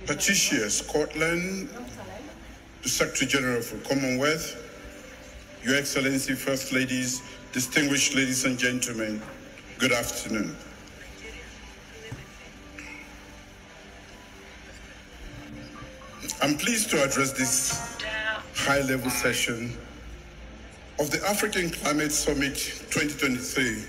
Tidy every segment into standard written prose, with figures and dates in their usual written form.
Patricia Scotland, the Secretary General for Commonwealth, Your Excellency, First Ladies, distinguished ladies and gentlemen, good afternoon. I'm pleased to address this high-level session of the African Climate Summit 2023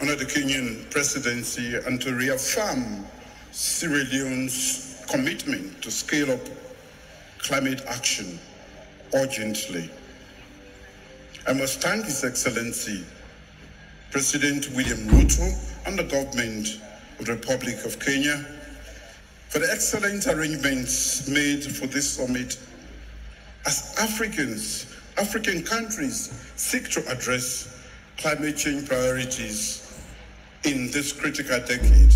under the Kenyan presidency and to reaffirm Sierra Leone's commitment to scale up climate action urgently. I must thank His Excellency President William Ruto and the government of the Republic of Kenya for the excellent arrangements made for this summit as African countries seek to address climate change priorities in this critical decade.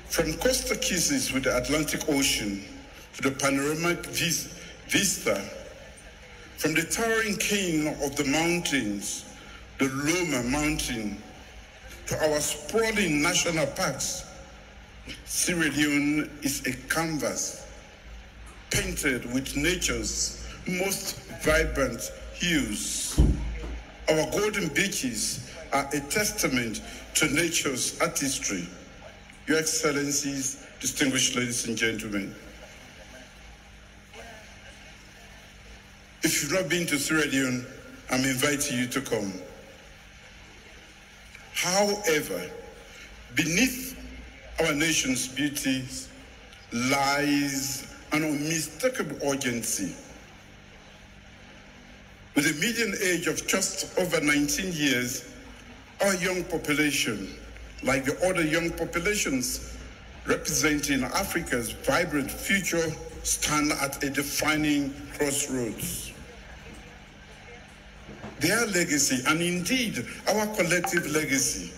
From coastal kisses with the Atlantic Ocean to the panoramic vista, from the towering cane of the mountains, the Loma Mountain, to our sprawling national parks, Sierra Leone is a canvas painted with nature's most vibrant hues. Our golden beaches are a testament to nature's artistry. Your Excellencies, distinguished ladies and gentlemen, if you've not been to Sierra Leone, I'm inviting you to come. However, beneath our nation's beauties lies an unmistakable urgency. With a median age of just over 19 years, our young population, like the other young populations representing Africa's vibrant future, stand at a defining crossroads. Their legacy, and indeed our collective legacy,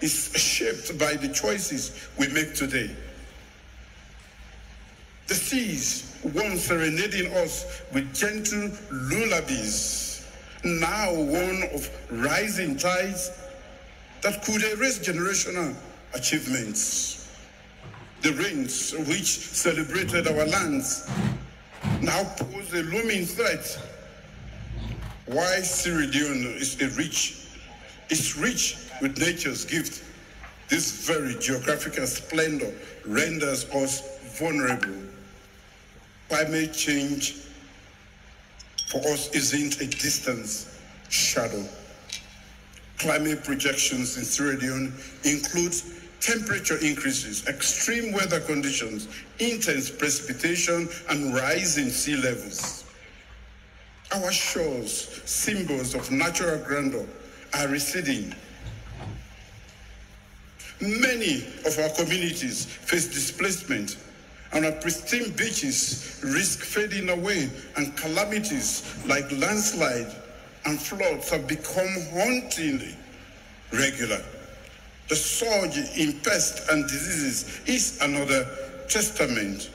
is shaped by the choices we make today. The seas, once serenading us with gentle lullabies, now one of rising tides that could erase generational achievements. The rains which celebrated our lands now pose a looming threat. Why Sierra Leone is rich with nature's gift, this very geographical splendor renders us vulnerable. Climate change for us isn't a distant shadow. Climate projections in Sierra Leone include temperature increases, extreme weather conditions, intense precipitation, and rising sea levels. Our shores, symbols of natural grandeur, are receding. Many of our communities face displacement, and our pristine beaches risk fading away, and calamities like landslide and floods have become hauntingly regular. The surge in pests and diseases is another testament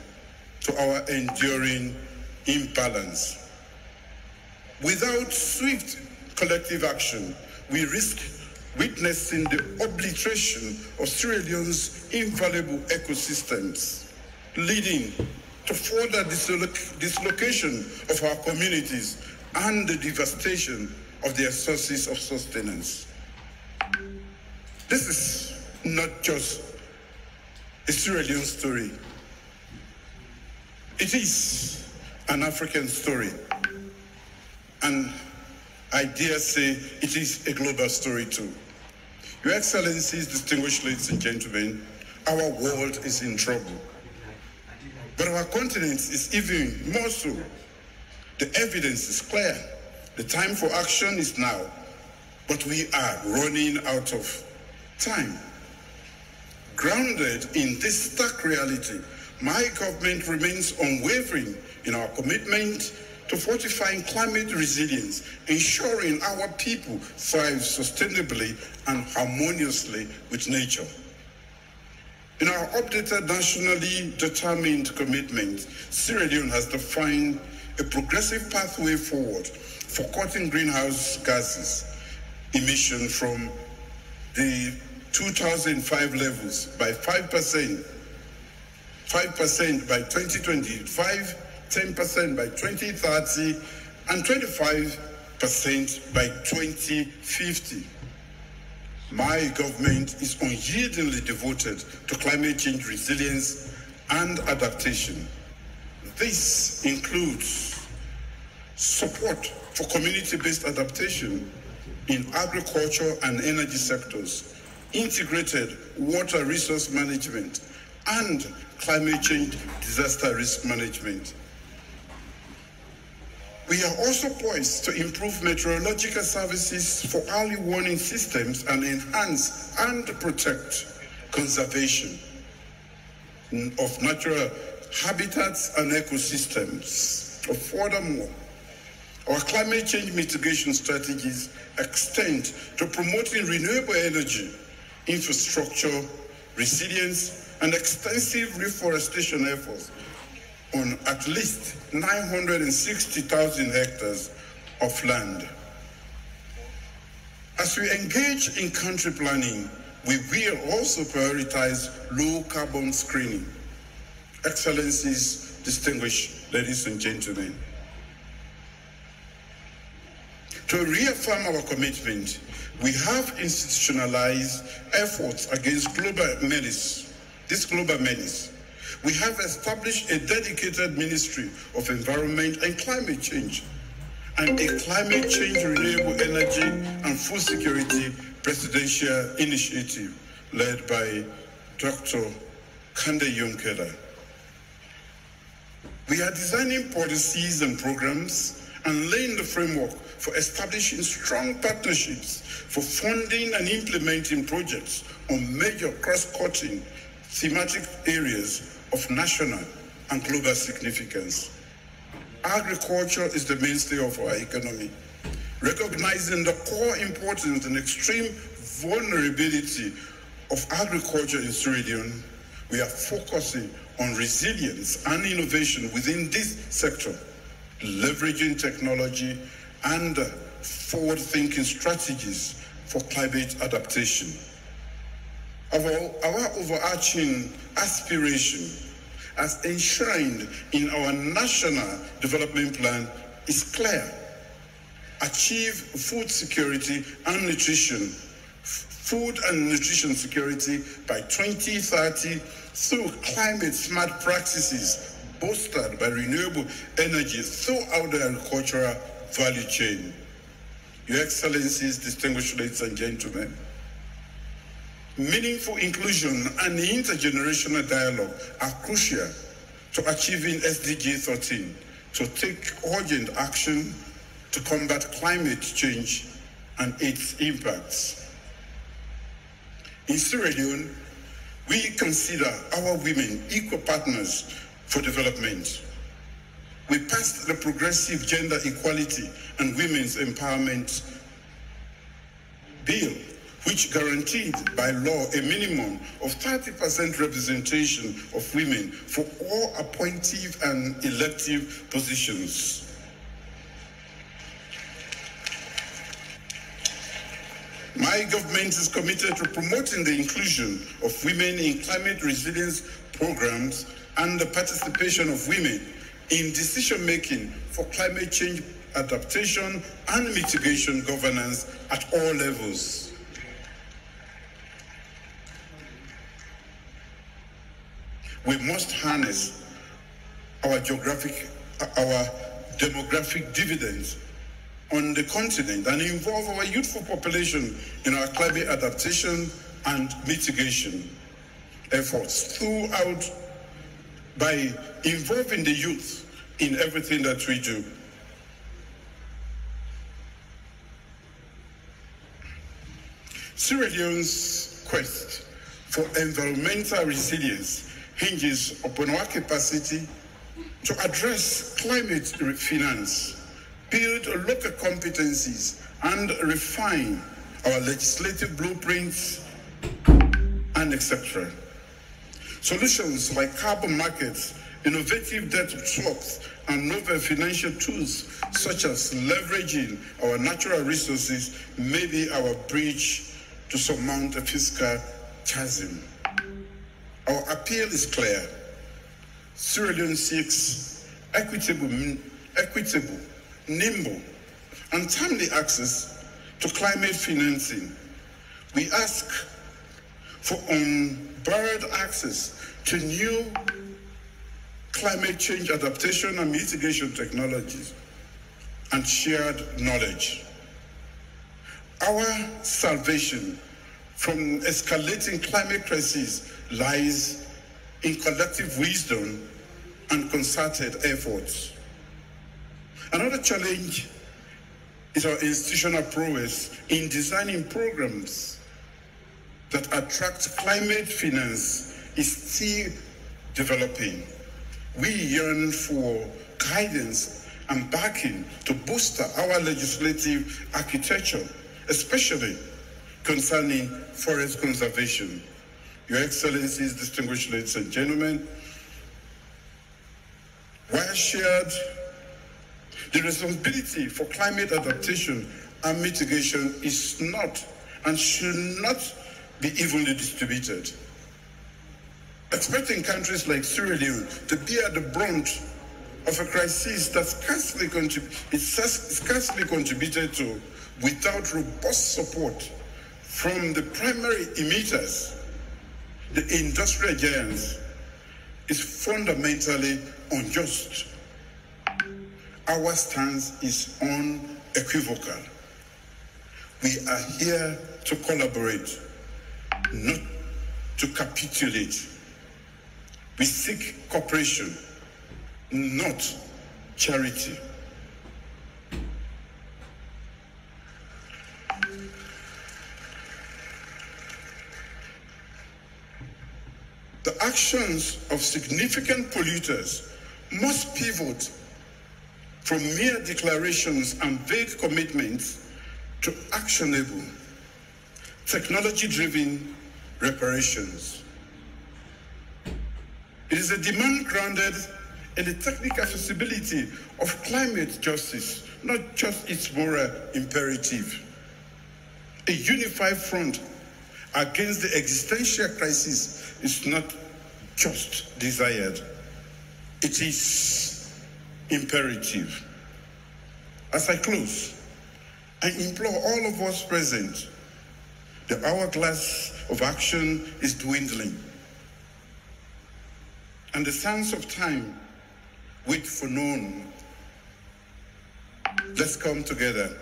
to our enduring imbalance. Without swift collective action, we risk witnessing the obliteration of Sierra Leone's invaluable ecosystems, leading to further dislocation of our communities and the devastation of their sources of sustenance. This is not just a Sierra Leone story. It is an African story. And I dare say it is a global story too. Your Excellencies, distinguished ladies and gentlemen, our world is in trouble. But our continent is even more so. The evidence is clear. The time for action is now. But we are running out of time. Grounded in this stark reality, my government remains unwavering in our commitment to fortifying climate resilience, ensuring our people thrive sustainably and harmoniously with nature. In our updated nationally determined commitment, Sierra Leone has defined a progressive pathway forward for cutting greenhouse gases emission from the 2005 levels by 5%, 5% by 2025, 10% by 2030, and 25% by 2050. My government is unyieldingly devoted to climate change resilience and adaptation. This includes support for community-based adaptation in agriculture and energy sectors, integrated water resource management, and climate change disaster risk management. We are also poised to improve meteorological services for early warning systems and enhance and protect conservation of natural habitats and ecosystems. Furthermore, our climate change mitigation strategies extend to promoting renewable energy, infrastructure, resilience, and extensive reforestation efforts on at least 960,000 hectares of land. As we engage in country planning, we will also prioritize low carbon screening. Excellencies, distinguished ladies and gentlemen, to reaffirm our commitment, we have institutionalized efforts against global menace. This global menace. We have established a dedicated Ministry of Environment and Climate Change and a Climate Change, Renewable Energy and Food Security Presidential Initiative led by Dr. Kande Yonkela. We are designing policies and programs and laying the framework for establishing strong partnerships for funding and implementing projects on major cross-cutting thematic areas of national and global significance. Agriculture is the mainstay of our economy. Recognizing the core importance and extreme vulnerability of agriculture in Sierra Leone, we are focusing on resilience and innovation within this sector, leveraging technology and forward-thinking strategies for climate adaptation. Our overarching aspiration, as enshrined in our National Development Plan, is clear. Achieve food security and nutrition, food and nutrition security by 2030 through climate-smart practices bolstered by renewable energy throughout the agricultural value chain. Your Excellencies, distinguished ladies and gentlemen, meaningful inclusion and intergenerational dialogue are crucial to achieving SDG 13, to take urgent action to combat climate change and its impacts. In Sierra Leone, we consider our women equal partners for development. We passed the Progressive Gender Equality and Women's Empowerment Bill, which guaranteed by law a minimum of 30% representation of women for all appointive and elective positions. My government is committed to promoting the inclusion of women in climate resilience programs and the participation of women in decision-making for climate change adaptation and mitigation governance at all levels. We must harness our demographic dividends on the continent and involve our youthful population in our climate adaptation and mitigation efforts throughout by involving the youth in everything that we do. Sierra Leone's quest for environmental resilience hinges upon our capacity to address climate finance, build local competencies, and refine our legislative blueprints, and etc. Solutions like carbon markets, innovative debt swaps, and novel financial tools such as leveraging our natural resources may be our bridge to surmount a fiscal chasm. Our appeal is clear. Sierra Leone seeks equitable, nimble, and timely access to climate financing. We ask for unbarred access to new climate change adaptation and mitigation technologies and shared knowledge. Our salvation from escalating climate crises lies in collective wisdom and concerted efforts. Another challenge is our institutional prowess in designing programs that attract climate finance is still developing. We yearn for guidance and backing to boost our legislative architecture, especially concerning forest conservation. Your Excellencies, distinguished ladies and gentlemen, while shared, the responsibility for climate adaptation and mitigation is not and should not be evenly distributed. Expecting countries like Sierra Leone to bear the brunt of a crisis that scarcely contributed to without robust support from the primary emitters, the industrial giants, is fundamentally unjust. Our stance is unequivocal. We are here to collaborate, not to capitulate. We seek cooperation, not charity. The actions of significant polluters must pivot from mere declarations and vague commitments to actionable, technology-driven reparations. It is a demand grounded in the technical feasibility of climate justice, not just its moral imperative. A unified front against the existential crisis is not just desired, it is imperative. As I close, I implore all of us present, the hourglass of action is dwindling, and the sands of time wait for none. Let's come together,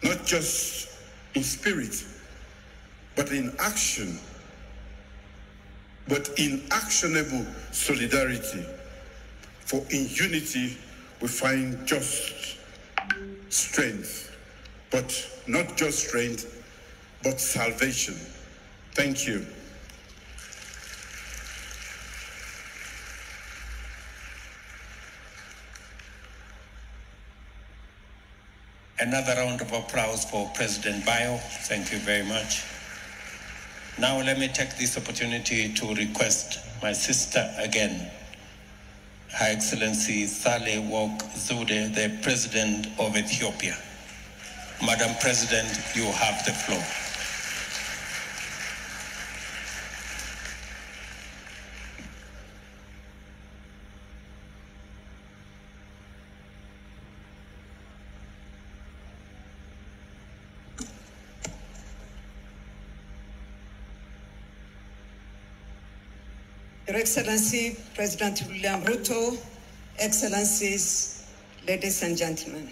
not just in spirit, but in action, but in actionable solidarity. For in unity we find just strength, but not just strength, but salvation. Thank you. Another round of applause for President Bayo. Thank you very much. Now let me take this opportunity to request my sister again, Her Excellency Saleh Work Zewde, the President of Ethiopia. Madam President, you have the floor. Your Excellency, President William Ruto, Excellencies, ladies and gentlemen.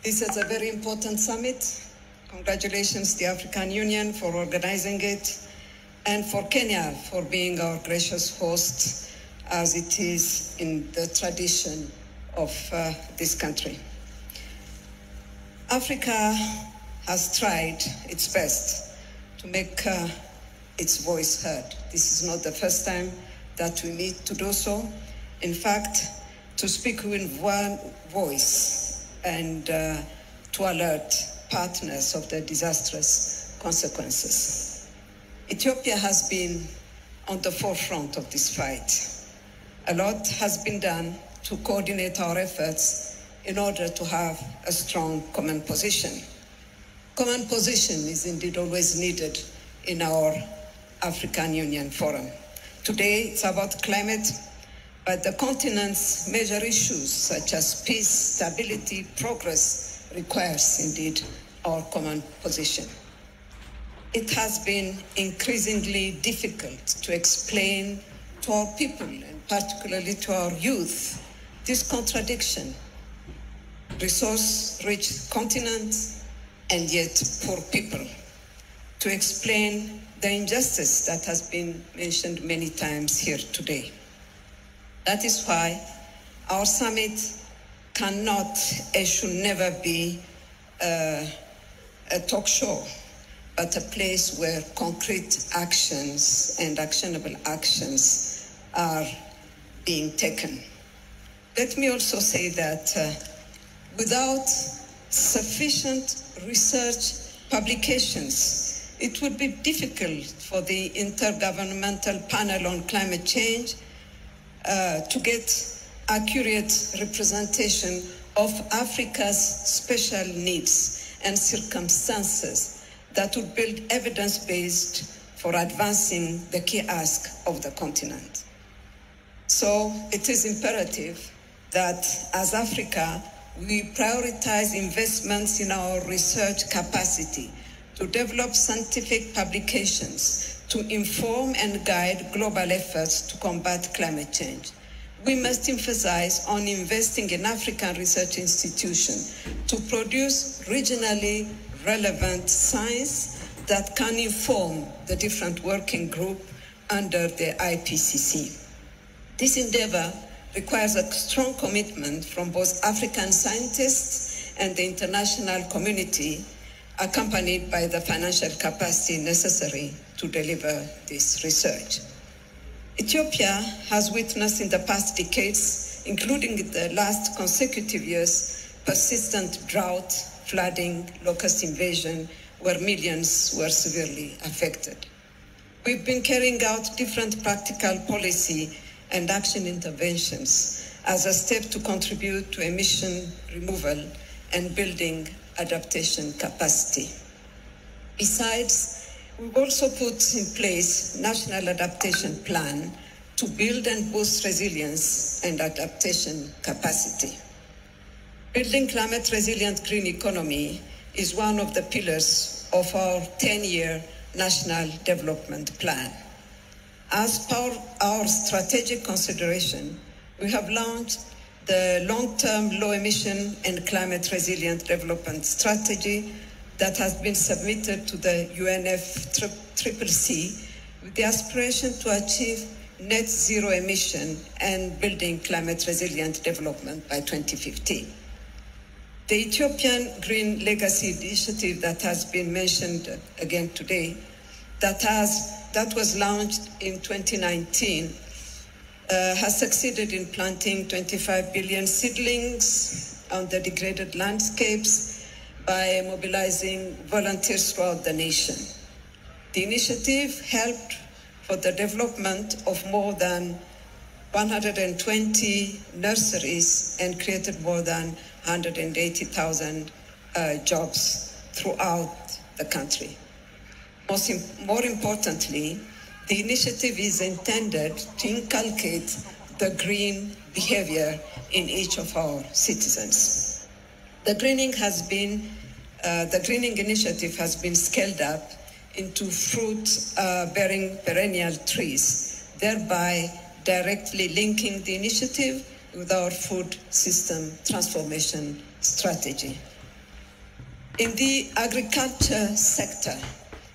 This is a very important summit. Congratulations to the African Union for organizing it, and for Kenya for being our gracious host, as it is in the tradition of this country. Africa has tried its best to make its voice heard. This is not the first time that we need to do so. In fact, to speak with one voice and to alert partners of the disastrous consequences. Ethiopia has been on the forefront of this fight. A lot has been done to coordinate our efforts in order to have a strong common position. Common position is indeed always needed in our African Union Forum. Today, it's about climate, but the continent's major issues such as peace, stability, progress requires indeed our common position. It has been increasingly difficult to explain to our people, and particularly to our youth, this contradiction. Resource-rich continent and yet poor people. To explain the injustice that has been mentioned many times here today. That is why our summit cannot and should never be a talk show, but a place where concrete actions and actionable actions are being taken. Let me also say that without sufficient research publications, it would be difficult for the Intergovernmental Panel on Climate Change to get accurate representation of Africa's special needs and circumstances that would build evidence-based for advancing the key ask of the continent. So it is imperative that as Africa, we prioritize investments in our research capacity to develop scientific publications to inform and guide global efforts to combat climate change. We must emphasize on investing in African research institutions to produce regionally relevant science that can inform the different working groups under the IPCC. This endeavor requires a strong commitment from both African scientists and the international community, accompanied by the financial capacity necessary to deliver this research. Ethiopia has witnessed in the past decades, including the last consecutive years, persistent drought, flooding, locust invasion, where millions were severely affected. We've been carrying out different practical policy and action interventions as a step to contribute to emission removal and building adaptation capacity. Besides, we've also put in place national adaptation plan to build and boost resilience and adaptation capacity. Building climate resilient green economy is one of the pillars of our 10-year national development plan. As per our strategic consideration, we have launched the long-term low-emission and climate-resilient development strategy that has been submitted to the UNFCCC with the aspiration to achieve net zero emission and building climate-resilient development by 2050. The Ethiopian Green Legacy Initiative that has been mentioned again today, that was launched in 2019, has succeeded in planting 25 billion seedlings on the degraded landscapes by mobilizing volunteers throughout the nation. The initiative helped for the development of more than 120 nurseries and created more than 180,000 jobs throughout the country. More importantly, the initiative is intended to inculcate the green behavior in each of our citizens. The greening initiative has been scaled up into fruit-bearing perennial trees, thereby directly linking the initiative with our food system transformation strategy. In the agriculture sector,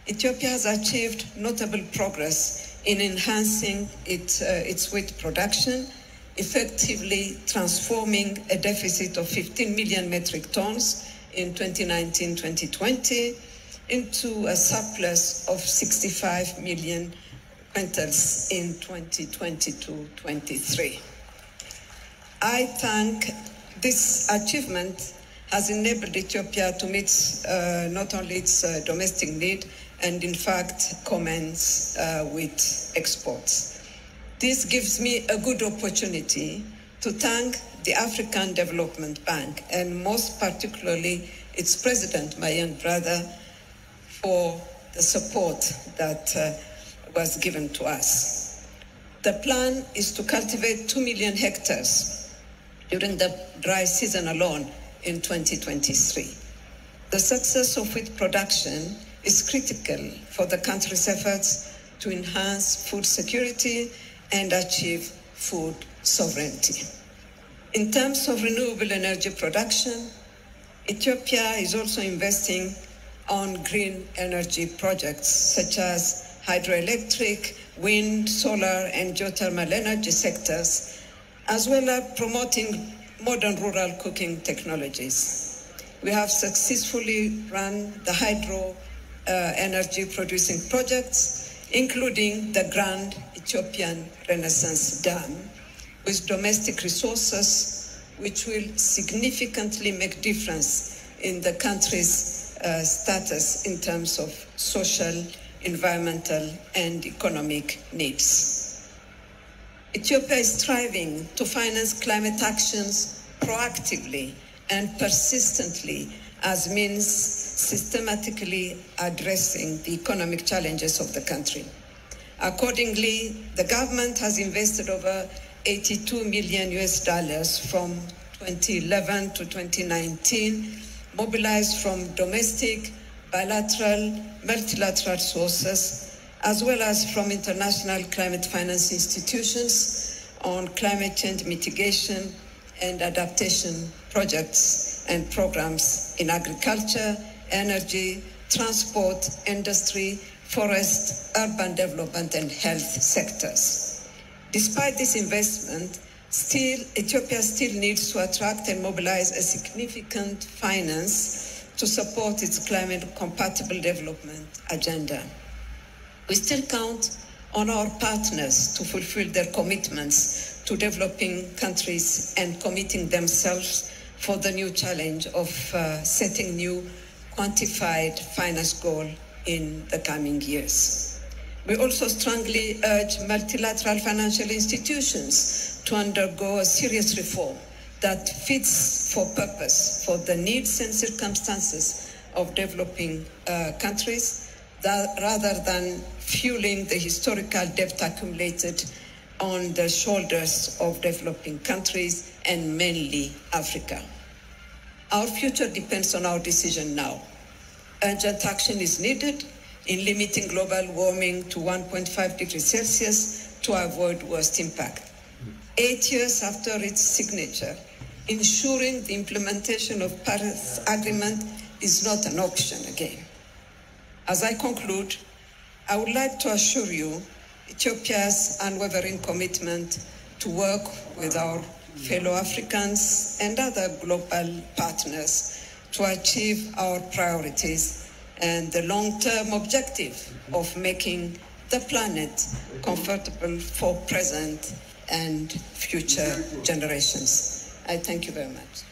Ethiopia has achieved notable progress in enhancing its wheat production, effectively transforming a deficit of 15 million metric tons in 2019-2020 into a surplus of 65 million quintals in 2022-23. I think this achievement has enabled Ethiopia to meet not only its domestic need, and in fact commence with exports. This gives me a good opportunity to thank the African Development Bank, and most particularly its president, my young brother, for the support that was given to us. The plan is to cultivate 2 million hectares during the dry season alone in 2023. The success of wheat production is critical for the country's efforts to enhance food security and achieve food sovereignty. In terms of renewable energy production, Ethiopia is also investing on green energy projects such as hydroelectric, wind, solar, and geothermal energy sectors, as well as promoting modern rural cooking technologies. We have successfully run the hydro energy producing projects, including the Grand Ethiopian Renaissance Dam, with domestic resources, which will significantly make difference in the country's status in terms of social, environmental, and economic needs. Ethiopia is striving to finance climate actions proactively and persistently as means systematically addressing the economic challenges of the country. Accordingly, the government has invested over $82 million from 2011 to 2019, mobilized from domestic, bilateral, multilateral sources, as well as from international climate finance institutions on climate change mitigation and adaptation projects and programs in agriculture, energy, transport, industry, forest, urban development, and health sectors. Despite this investment, Ethiopia still needs to attract and mobilize a significant finance to support its climate-compatible development agenda. We still count on our partners to fulfill their commitments to developing countries and committing themselves for the new challenge of setting new quantified finance goal in the coming years. We also strongly urge multilateral financial institutions to undergo a serious reform that fits for purpose for the needs and circumstances of developing countries, rather than fueling the historical debt accumulated on the shoulders of developing countries and mainly Africa. Our future depends on our decision now. Urgent action is needed in limiting global warming to 1.5 degrees Celsius to avoid worst impact. 8 years after its signature, ensuring the implementation of Paris Agreement is not an option again. As I conclude, I would like to assure you Ethiopia's unwavering commitment to work with our fellow Africans and other global partners to achieve our priorities and the long-term objective of making the planet comfortable for present and future generations. I thank you very much.